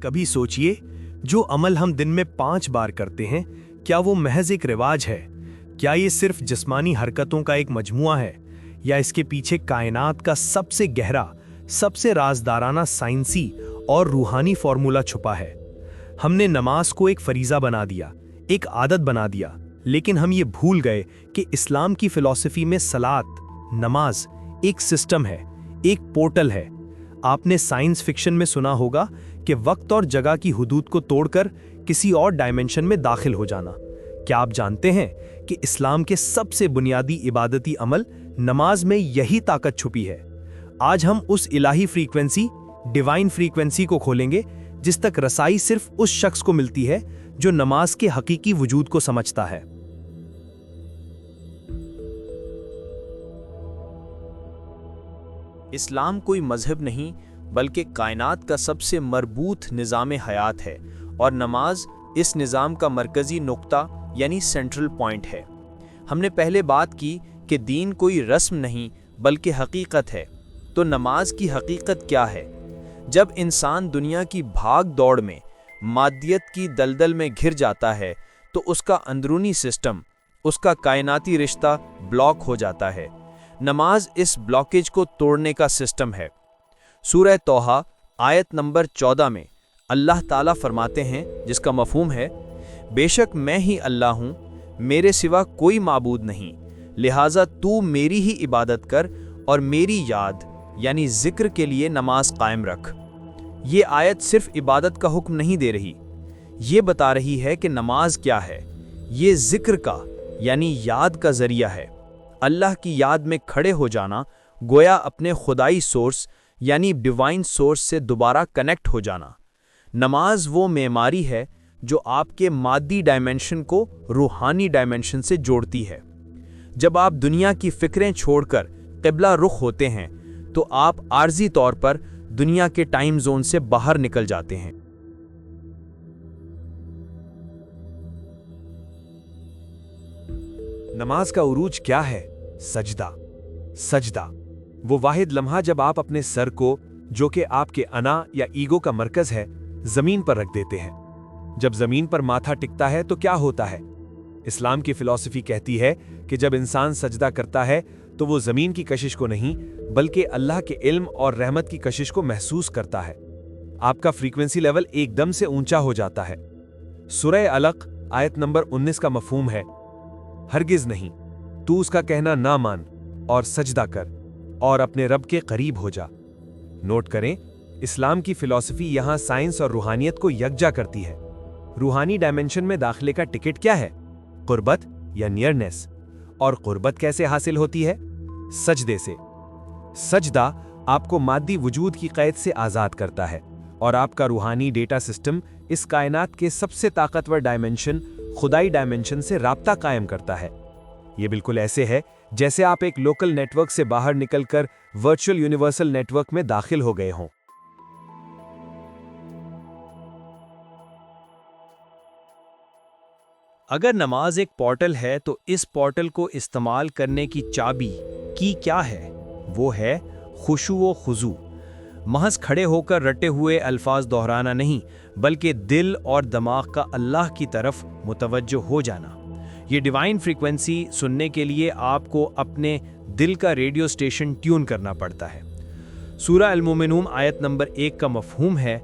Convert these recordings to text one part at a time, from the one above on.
कभी सोचिए, जो अमल हम दिन में 5 बार करते हैं, क्या वो महज एक रिवाज है? क्या ये सिर्फ जिस्मानी हरकतों का एक मजमुआ है, या इसके पीछे कायनात का सबसे गहरा, सबसे राजदाराना साइंसी और रूहानी फॉर्मूला छुपा है? हमने नमाज को एक फरीज़ा बना दिया, एक आदत बना दिया, लेकिन हम ये भूल गए कि इस्लाम की फिलॉसफी में सलात, नमाज एक सिस्टम है, एक पोर्टल है। आपने साइंस फिक्शन में सुना होगा कि वक्त और जगह की हुदूद को तोड़कर किसी और डायमेंशन में दाखिल हो जाना। क्या आप जानते हैं कि इस्लाम के सबसे बुनियादी इबादती अमल नमाज में यही ताकत छुपी है? आज हम उस इलाही फ्रीक्वेंसी, डिवाइन फ्रीक्वेंसी को खोलेंगे जिस तक रसाई सिर्फ उस शख्स को मिलती है जो नमाज के हकीकी वजूद को समझता है। इस्लाम कोई मजहब नहीं बल्कि कायनात का सबसे मरबूत निज़ाम हयात है और नमाज इस निज़ाम का मरकज़ी नुक्ता यानी सेंट्रल पॉइंट है। हमने पहले बात की कि दीन कोई रस्म नहीं बल्कि हकीकत है, तो नमाज की हकीकत क्या है? जब इंसान दुनिया की भाग दौड़ में मादियत की दलदल में घिर जाता है तो उसका अंदरूनी सिस्टम, उसका कायनाती रिश्ता ब्लॉक हो जाता है। नमाज इस ब्लॉकेज को तोड़ने का सिस्टम है। सूरह तौहा आयत नंबर 14 में अल्लाह ताला फरमाते हैं, जिसका मफहूम है, बेशक मैं ही अल्लाह हूँ, मेरे सिवा कोई माबूद नहीं, लिहाजा तू मेरी ही इबादत कर और मेरी याद यानी जिक्र के लिए नमाज कायम रख। ये आयत सिर्फ इबादत का हुक्म नहीं दे रही, ये बता रही है कि नमाज क्या है। ये जिक्र का यानी याद का जरिया है। अल्लाह की याद में खड़े हो जाना, गोया अपने खुदाई सोर्स यानी डिवाइन सोर्स से दोबारा कनेक्ट हो जाना। नमाज वो मेमारी है जो आपके मादी डायमेंशन को रूहानी डायमेंशन से जोड़ती है। जब आप दुनिया की फिक्रें छोड़कर क़िबला रुख होते हैं तो आप आर्जी तौर पर दुनिया के टाइम जोन से बाहर निकल जाते हैं। नमाज का उरूज क्या है? सजदा। सजदा वो वाहिद लम्हा जब आप अपने सर को, जो कि आपके अना या ईगो का मरकज है, जमीन पर रख देते हैं। जब जमीन पर माथा टिकता है तो क्या होता है? इस्लाम की फिलॉसफी कहती है कि जब इंसान सजदा करता है तो वो जमीन की कशिश को नहीं बल्कि अल्लाह के इल्म और रहमत की कशिश को महसूस करता है। आपका फ्रीक्वेंसी लेवल एकदम से ऊंचा हो जाता है। सूरह अलक आयत नंबर 19 का मफहूम है, हरगिज नहीं, तू उसका कहना ना मान और सजदा कर और अपने रब के करीब हो जा। नोट करें, इस्लाम की फिलॉसफी यहां साइंस और रूहानियत को यकजा करती है। रूहानी डायमेंशन में दाखिले का टिकट क्या है? कुर्बत या नियरनेस। और कुर्बत कैसे हासिल होती है? सजदे से। सजदा आपको मादी वजूद की कैद से आजाद करता है और आपका रूहानी डेटा सिस्टम इस कायनात के सबसे ताकतवर डायमेंशन, खुदाई डायमेंशन से राब्ता कायम करता है। ये बिल्कुल ऐसे है जैसे आप एक लोकल नेटवर्क से बाहर निकलकर वर्चुअल यूनिवर्सल नेटवर्क में दाखिल हो गए हों। अगर नमाज एक पोर्टल है तो इस पोर्टल को इस्तेमाल करने की चाबी की क्या है? वो है खुशू व खुजू। महज खड़े होकर रटे हुए अल्फाज दोहराना नहीं बल्कि दिल और दिमाग का अल्लाह की तरफ मुतवज्जो हो जाना। ये डिवाइन फ्रीक्वेंसी सुनने के लिए आपको अपने दिल का रेडियो स्टेशन ट्यून करना पड़ता है। सूरह अल-मोमिनून आयत नंबर 1 का मफहूम है,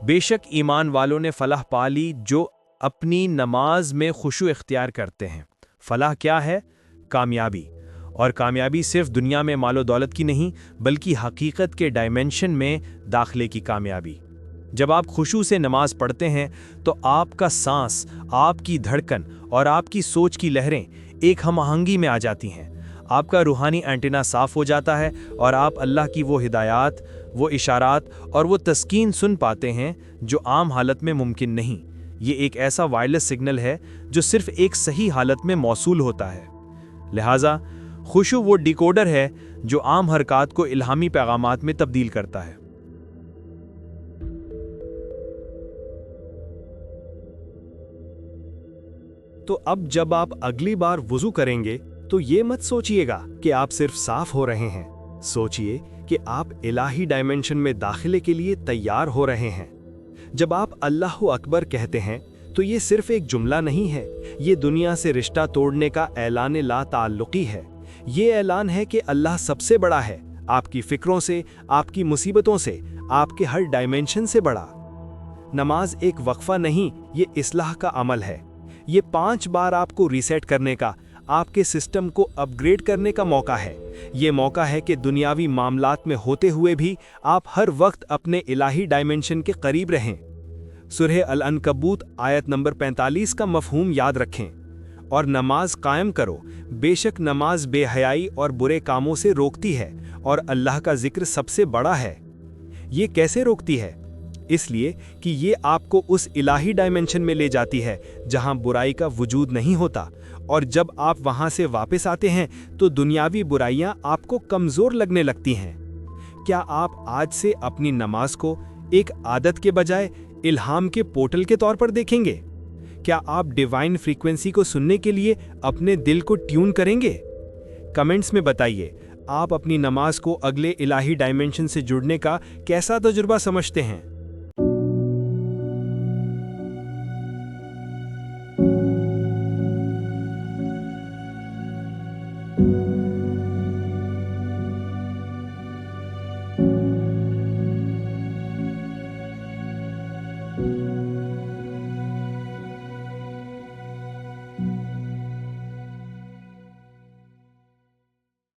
बेशक ईमान वालों ने फलाह पा ली जो अपनी नमाज में खुशू इख्तियार करते हैं। फलाह क्या है? कामयाबी। और कामयाबी सिर्फ दुनिया में मालो दौलत की नहीं बल्कि हकीकत के डायमेंशन में दाखिले की कामयाबी। जब आप खुशू से नमाज पढ़ते हैं तो आपका सांस, आपकी धड़कन और आपकी सोच की लहरें एक हम आहंगी में आ जाती हैं। आपका रूहानी एंटीना साफ हो जाता है और आप अल्लाह की वो हिदायत, वो इशारात और वो तस्कीन सुन पाते हैं जो आम हालत में मुमकिन नहीं। ये एक ऐसा वायरलेस सिग्नल है जो सिर्फ एक सही हालत में मौसूल होता है। लिहाजा खुशू वो डिकोडर है जो आम हरकत को इल्हामी पैगामात में तब्दील करता है। तो अब जब आप अगली बार वुज़ू करेंगे तो ये मत सोचिएगा कि आप सिर्फ साफ हो रहे हैं, सोचिए कि आप इलाही डायमेंशन में दाखिले के लिए तैयार हो रहे हैं। जब आप अल्लाह अकबर कहते हैं तो ये सिर्फ एक जुमला नहीं है, ये दुनिया से रिश्ता तोड़ने का ऐलान ला ताल्लुकी है। ये ऐलान है कि अल्लाह सबसे बड़ा है, आपकी फिक्रों से, आपकी मुसीबतों से, आपके हर डायमेंशन से बड़ा। नमाज एक वक्फा नहीं, ये इस्लाह का अमल है। ये 5 बार आपको रीसेट करने का, आपके सिस्टम को अपग्रेड करने का मौका है। ये मौका है कि दुनियावी मामलात में होते हुए भी आप हर वक्त अपने इलाही डायमेंशन के करीब रहें। सूरह अल-अनकबूत आयत नंबर 45 का मफहूम याद रखें और नमाज कायम करो। बेशक नमाज बेहयाई और बुरे कामों से रोकती है और अल्लाह का जिक्र सबसे बड़ा है। ये कैसे रोकती है? इसलिए कि ये आपको उस इलाही डायमेंशन में ले जाती है जहां बुराई का वजूद नहीं होता, और जब आप वहां से वापस आते हैं तो दुनियावी बुराइयां आपको कमज़ोर लगने लगती हैं। क्या आप आज से अपनी नमाज को एक आदत के बजाय इल्हाम के पोर्टल के तौर पर देखेंगे? क्या आप डिवाइन फ्रीक्वेंसी को सुनने के लिए अपने दिल को ट्यून करेंगे? कमेंट्स में बताइए, आप अपनी नमाज को अगले इलाही डायमेंशन से जुड़ने का कैसा तजुर्बा समझते हैं?